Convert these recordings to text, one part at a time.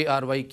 ARYQ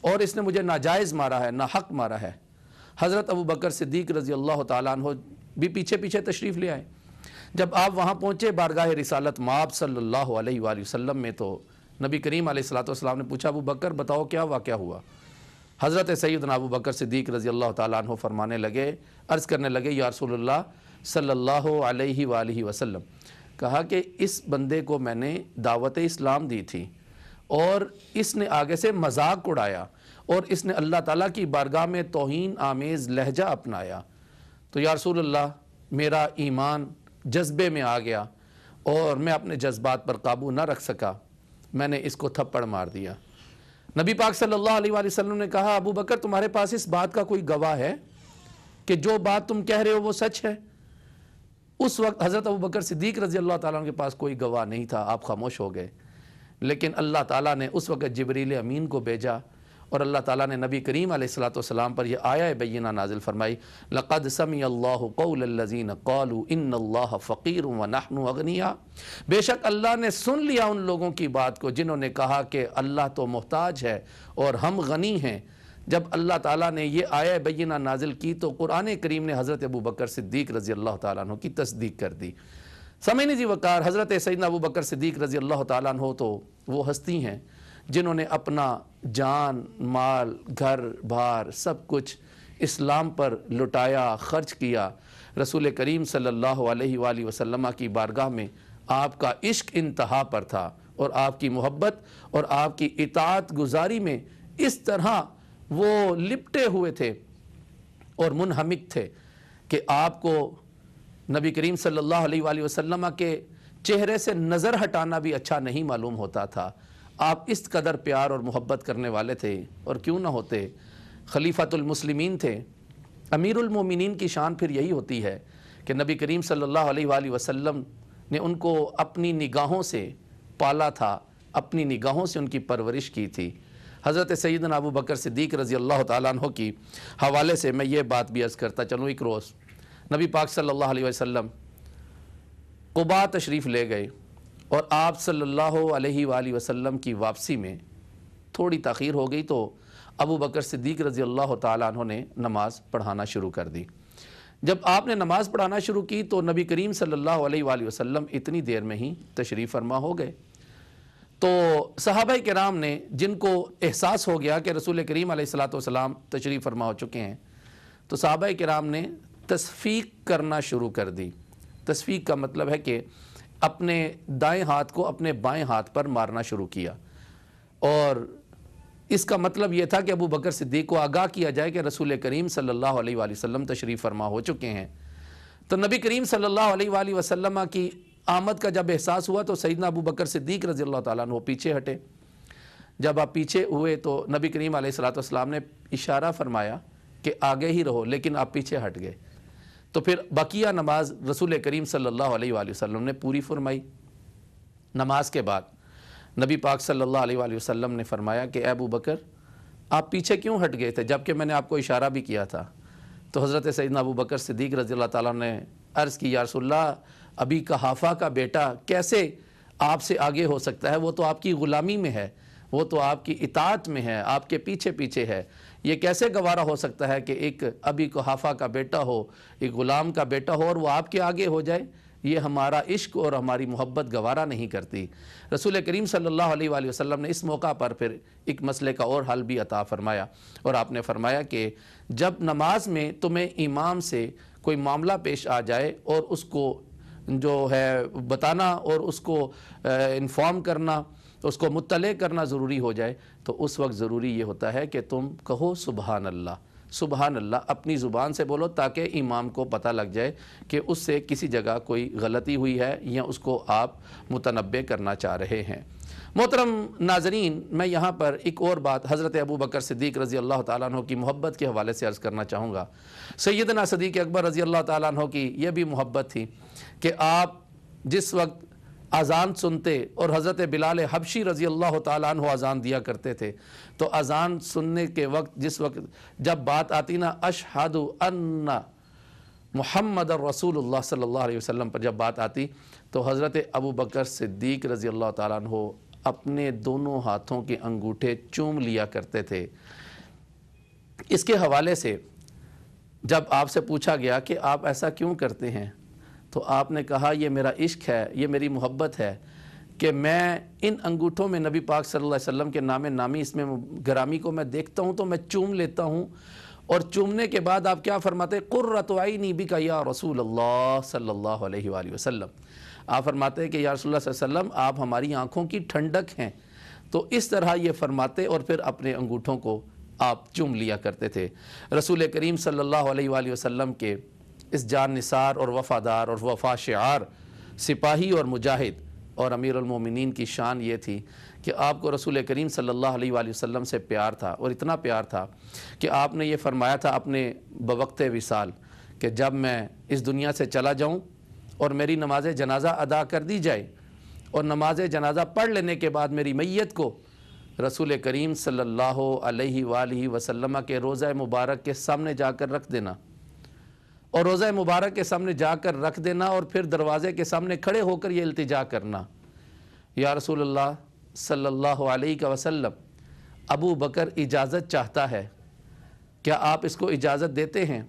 اور اس نے مجھے ناجائز مارا ہے، ناحق مارا ہے۔ حضرت ابو بکر صدیق رضی اللہ تعالیٰ عنہ بھی پیچھے پیچھے تشریف لے آئے۔ جب آپ وہاں پہنچے بارگاہ رسالت مآب صلی اللہ علیہ وآلہ وسلم میں، تو نبی کریم علیہ السلام نے پوچھا ابو بکر بتاؤ کیا واقعہ ہوا؟ حضرت سیدنا ابو بکر صدیق رضی اللہ تعالیٰ عنہ فرمانے لگے، عرض کرنے لگے یا رسول اللہ صلی اللہ علیہ وآلہ وسلم، کہا کہ اس بندے کو میں نے دعوت اسلام دی تھی اور اس نے آگے سے مذاق اڑایا اور اس نے اللہ تعالیٰ کی بارگاہ میں توہین آمیز لہجہ اپنایا، تو یا رسول اللہ میرا ایمان جذبے میں آ گیا اور میں اپنے جذبات پر قابو نہ رکھ سکا، میں نے اس کو تھپڑ مار دیا۔ نبی پاک صلی اللہ علیہ وآلہ وسلم نے کہا ابو بکر تمہارے پاس اس بات کا کوئی گواہ ہے کہ جو بات تم کہہ رہے ہو وہ سچ ہے؟ اس وقت حضرت ابو بکر صدیق رضی اللہ تعالیٰ عنہ کے پاس کوئی گواہ نہیں تھا، آپ خاموش ہو گئے۔ لیکن اللہ تعالیٰ نے اس وقت جبریل امین کو بھیجا اور اللہ تعالیٰ نے نبی کریم علیہ السلام پر یہ آیہ بینہ نازل فرمائی، لَقَدْ سَمِعَ اللَّهُ قَوْلَ الَّذِينَ قَالُوا إِنَّ اللَّهَ فَقِيرٌ وَنَحْنُ أَغْنِيَاءُ، بے شک اللہ نے سن لیا ان لوگوں کی بات کو جنہوں نے کہا کہ اللہ تو محتاج ہے اور ہم غنی ہیں۔ جب اللہ تعالیٰ نے یہ آیہ بینہ نازل کی تو قرآن کریم نے حضرت ابو بکر صدیق رضی اللہ تعالیٰ عنہ کی تصدیق کر دی۔ سامعین جی وقار، حضرت سیدنا ابو بکر صدیق رضی اللہ تعالیٰ عنہ تو وہ ہستی ہیں جنہوں نے اپنا جان، مال، گھر بار سب کچھ اسلام پر لٹایا، خرچ کیا۔ رسول کریم صلی اللہ علیہ وآلہ وسلم کی بارگاہ میں آپ کا عشق انتہا پر تھا اور آپ کی محبت اور آپ کی اطاعت گزاری میں اس طرح وہ لپٹے ہوئے تھے اور منہمک تھے کہ آپ کو نبی کریم صلی اللہ علیہ وآلہ وسلم کے چہرے سے نظر ہٹانا بھی اچھا نہیں معلوم ہوتا تھا۔ آپ اس قدر پیار اور محبت کرنے والے تھے، اور کیوں نہ ہوتے، خلیفۃ المسلمین تھے۔ امیر المومنین کی شان پھر یہی ہوتی ہے کہ نبی کریم صلی اللہ علیہ وآلہ وسلم نے ان کو اپنی نگاہوں سے پالا تھا، اپنی نگاہوں سے ان کی پرورش کی تھی۔ حضرت سیدنا ابو بکر صدیق رضی اللہ تعالیٰ عنہ کی حوالے سے میں یہ بات بھی عرض کرتا چلوں، ایک روز نبی پاک صلی اللہ علیہ وسلم قباء تشریف لے گئے اور آپ صلی اللہ علیہ وآلہ وسلم کی واپسی میں تھوڑی تاخیر ہو گئی تو ابو بکر صدیق رضی اللہ تعالیٰ عنہ نے نماز پڑھانا شروع کر دی۔ جب آپ نے نماز پڑھانا شروع کی تو نبی کریم صلی اللہ علیہ وآلہ وسلم اتنی دیر میں ہی تشریف فرما ہو گئے۔ تو صحابہ کرام نے، جن کو احساس ہو گیا کہ رسول کریم علیہ السلام تشریف فرما ہو چکے ہیں، تو صحابہ کرام نے تصفیق کرنا شروع کر دی۔ تصفیق کا مطلب ہے کہ اپنے دائیں ہاتھ کو اپنے بائیں ہاتھ پر مارنا شروع کیا، اور اس کا مطلب یہ تھا کہ ابو بکر صدیق کو آگاہ کیا جائے کہ رسول کریم صلی اللہ علیہ وآلہ وسلم تشریف فرما ہو چکے ہیں۔ تو نبی کریم صلی اللہ علیہ وآلہ وسلم کی آمد کا جب احساس ہوا تو سیدنا ابو بکر صدیق رضی اللہ تعالیٰ عنہ پیچھے ہٹے۔ جب آپ پیچھے ہوئے تو نبی کریم علیہ السلام نے اشارہ فرمایا کہ آگے ہی رہو، لیکن آپ پیچھے ہٹ گئے۔ تو پھر بقیہ نماز رسول کریم صلی اللہ علیہ وآلہ وسلم نے پوری فرمائی۔ نماز کے بعد نبی پاک صلی اللہ علیہ وآلہ وسلم نے فرمایا کہ اے ابو بکر آپ پیچھے کیوں ہٹ گئے تھے جبکہ میں نے آپ کو اشارہ بھی کیا تھا؟ تو حضرت سیدنا ابو بکر صدیق رضی اللہ تعالیٰ نے عرض کی یا رسول اللہ ابھی قحافہ کا بیٹا کیسے آپ سے آگے ہو سکتا ہے؟ وہ تو آپ کی غلامی میں ہے، وہ تو آپ کی اطاعت میں ہے، آپ کے پیچھے پیچھے ہے۔ یہ کیسے گوارا ہو سکتا ہے کہ ایک ابھی قحافہ کا بیٹا ہو، ایک غلام کا بیٹا ہو اور وہ آپ کے آگے ہو جائے؟ یہ ہمارا عشق اور ہماری محبت گوارا نہیں کرتی۔ رسول کریم صلی اللہ علیہ وآلہ وسلم نے اس موقع پر پھر ایک مسئلے کا اور حل بھی عطا فرمایا، اور آپ نے فرمایا کہ جب نماز میں تمہیں امام سے کوئی معاملہ پیش آ جائے اور اس کو جو ہے بتانا اور اس کو انفارم کرنا، اس کو مطلع کرنا ضروری ہو جائے، تو اس وقت ضروری یہ ہوتا ہے کہ تم کہو سبحان اللہ، سبحان اللہ اپنی زبان سے بولو تاکہ امام کو پتہ لگ جائے کہ اس سے کسی جگہ کوئی غلطی ہوئی ہے یا اس کو آپ متنبع کرنا چاہ رہے ہیں۔ محترم ناظرین، میں یہاں پر ایک اور بات حضرت ابو بکر صدیق رضی اللہ تعالیٰ عنہ کی محبت کے حوالے سے عرض کرنا چاہوں گا۔ سیدنا صدیق اکبر رضی اللہ تعالیٰ عنہ کی یہ بھی محبت تھی کہ آپ جس وقت اذان سنتے اور حضرت بلال حبشی رضی اللہ تعالیٰ عنہ اذان دیا کرتے تھے، تو اذان سننے کے وقت جس وقت جب بات آتی نا اشہد ان محمد رسول اللہ صلی اللہ علیہ وسلم پر جب بات آتی تو حضرت ابو بکر صدیق رضی اللہ تعالیٰ عنہ اپنے دونوں ہاتھوں کے انگوٹھے چوم لیا کرتے تھے۔ اس کے حوالے سے جب آپ سے پوچھا گیا کہ آپ ایسا کیوں کرتے ہیں، تو آپ نے کہا یہ میرا عشق ہے، یہ میری محبت ہے کہ میں ان انگوٹھوں میں نبی پاک صلی اللہ علیہ وسلم کے نام نامی اس میں گرامی کو میں دیکھتا ہوں تو میں چوم لیتا ہوں، اور چومنے کے بعد آپ کیا فرماتے ہیں؟ قرۃ عینی بک یا رسول اللہ صلی اللہ علیہ وآلہ وسلم۔ آپ فرماتے ہیں کہ یا رسول اللہ صلی اللہ علیہ وسلم آپ ہماری آنکھوں کی ٹھنڈک ہیں۔ تو اس طرح یہ فرماتے اور پھر اپنے انگوٹھوں کو آپ چوم لیا کرتے تھے۔ رسول کریم صلی اللہ علیہ وآلہ وسلم کے اس جان نثار اور وفادار اور وفا شعار سپاہی اور مجاہد اور امیر المومنین کی شان یہ تھی کہ آپ کو رسول کریم صلی اللہ علیہ وآلہ وسلم سے پیار تھا، اور اتنا پیار تھا کہ آپ نے یہ فرمایا تھا اپنے بوقت وصال کہ جب میں اس دنیا سے چلا جاؤں اور میری نماز جنازہ ادا کر دی جائے اور نماز جنازہ پڑھ لینے کے بعد میری میت کو رسول کریم صلی اللہ علیہ وآلہ وسلم کے روضہ مبارک کے سامنے جا کر رکھ دینا، اور روضہ مبارک کے سامنے جا کر رکھ دینا، اور پھر دروازے کے سامنے کھڑے ہو کر یہ التجا کرنا، یا رسول اللہ صلی اللہ علیہ وسلم ابو بکر اجازت چاہتا ہے، کیا آپ اس کو اجازت دیتے ہیں؟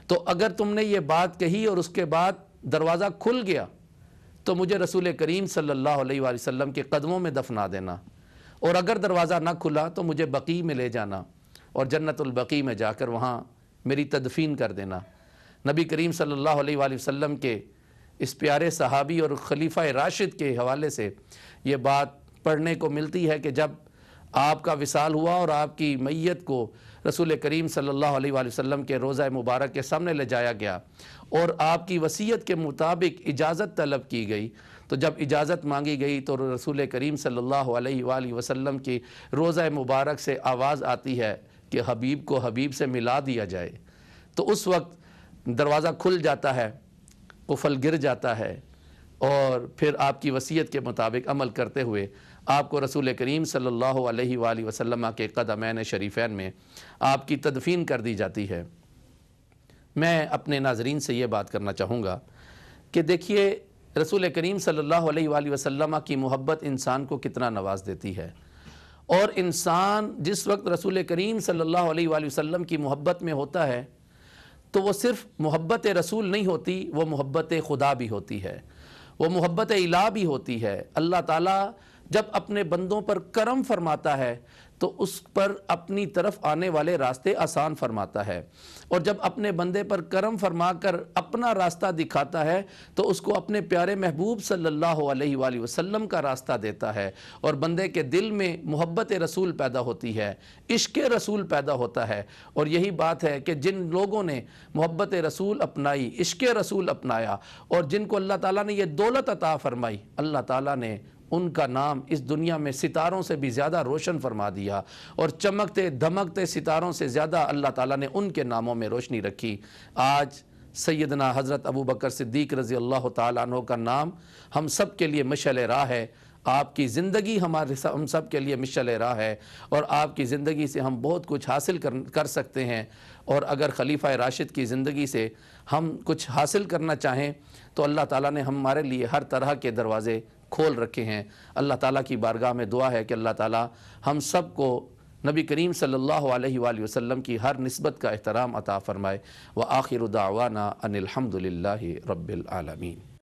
تو اگر تم نے یہ بات کہی اور اس کے بعد دروازہ کھل گیا تو مجھے رسول کریم صلی اللہ علیہ وآلہ وسلم کے قدموں میں دفنا دینا، اور اگر دروازہ نہ کھلا تو مجھے بقیع میں لے جانا اور جنت البقیع میں جا کر وہاں میری تدفین کر دینا۔ نبی کریم صلی اللہ علیہ وآلہ وسلم کے اس پیارے صحابی اور خلیفہ راشد کے حوالے سے یہ بات پڑھنے کو ملتی ہے کہ جب آپ کا وصال ہوا اور آپ کی میت کو رسول کریم صلی اللہ علیہ وآلہ وسلم کے روضہ مبارک کے سامنے لے جایا گیا اور آپ کی وصیت کے مطابق اجازت طلب کی گئی، تو جب اجازت مانگی گئی تو رسول کریم صلی اللہ علیہ وآلہ وسلم کی روضہ مبارک سے آواز آتی ہے کہ حبیب کو حبیب سے ملا دیا جائے۔ تو اس وقت دروازہ کھل جاتا ہے، قفل گر جاتا ہے، اور پھر آپ کی وصیت کے مطابق عمل کرتے ہوئے آپ کو رسول کریم صلی اللہ علیہ وآلہ وسلم کے قدمین شریفین میں آپ کی تدفین کر دی جاتی ہے۔ میں اپنے ناظرین سے یہ بات کرنا چاہوں گا کہ دیکھیے رسول کریم صلی اللہ علیہ وآلہ وسلم کی محبت انسان کو کتنا نواز دیتی ہے، اور انسان جس وقت رسول کریم صلی اللہ علیہ وآلہ وسلم کی محبت میں ہوتا ہے تو وہ صرف محبت رسول نہیں ہوتی، وہ محبت خدا بھی ہوتی ہے، وہ محبت الہ بھی ہوتی ہے۔ اللہ تعالیٰ جب اپنے بندوں پر کرم فرماتا ہے تو اس پر اپنی طرف آنے والے راستے آسان فرماتا ہے، اور جب اپنے بندے پر کرم فرما کر اپنا راستہ دکھاتا ہے تو اس کو اپنے پیارے محبوب صلی اللہ علیہ وآلہ وسلم کا راستہ دیتا ہے، اور بندے کے دل میں محبت رسول پیدا ہوتی ہے، عشق رسول پیدا ہوتا ہے۔ اور یہی بات ہے کہ جن لوگوں نے محبت رسول اپنائی، عشق رسول اپنایا، اور جن کو اللہ تعالیٰ نے یہ دولت عطا فرمائی، اللہ تعالیٰ نے ان کا نام اس دنیا میں ستاروں سے بھی زیادہ روشن فرما دیا، اور چمکتے دھمکتے ستاروں سے زیادہ اللہ تعالیٰ نے ان کے ناموں میں روشنی رکھی۔ آج سیدنا حضرت ابو بکر صدیق رضی اللہ تعالیٰ عنہ کا نام ہم سب کے لیے مشعل راہ ہے، آپ کی زندگی ہم سب کے لیے مشعل راہ ہے، اور آپ کی زندگی سے ہم بہت کچھ حاصل کر سکتے ہیں، اور اگر خلیفہ راشد کی زندگی سے ہم کچھ حاصل کرنا چاہیں تو اللہ تعالیٰ نے ہمارے لیے ہر طرح کے دروازے کھول رکھے ہیں۔ اللہ تعالیٰ کی بارگاہ میں دعا ہے کہ اللہ تعالیٰ ہم سب کو نبی کریم صلی اللہ علیہ وآلہ وسلم کی ہر نسبت کا احترام عطا فرمائے۔ وآخر دعوانا ان الحمد للہ رب العالمین۔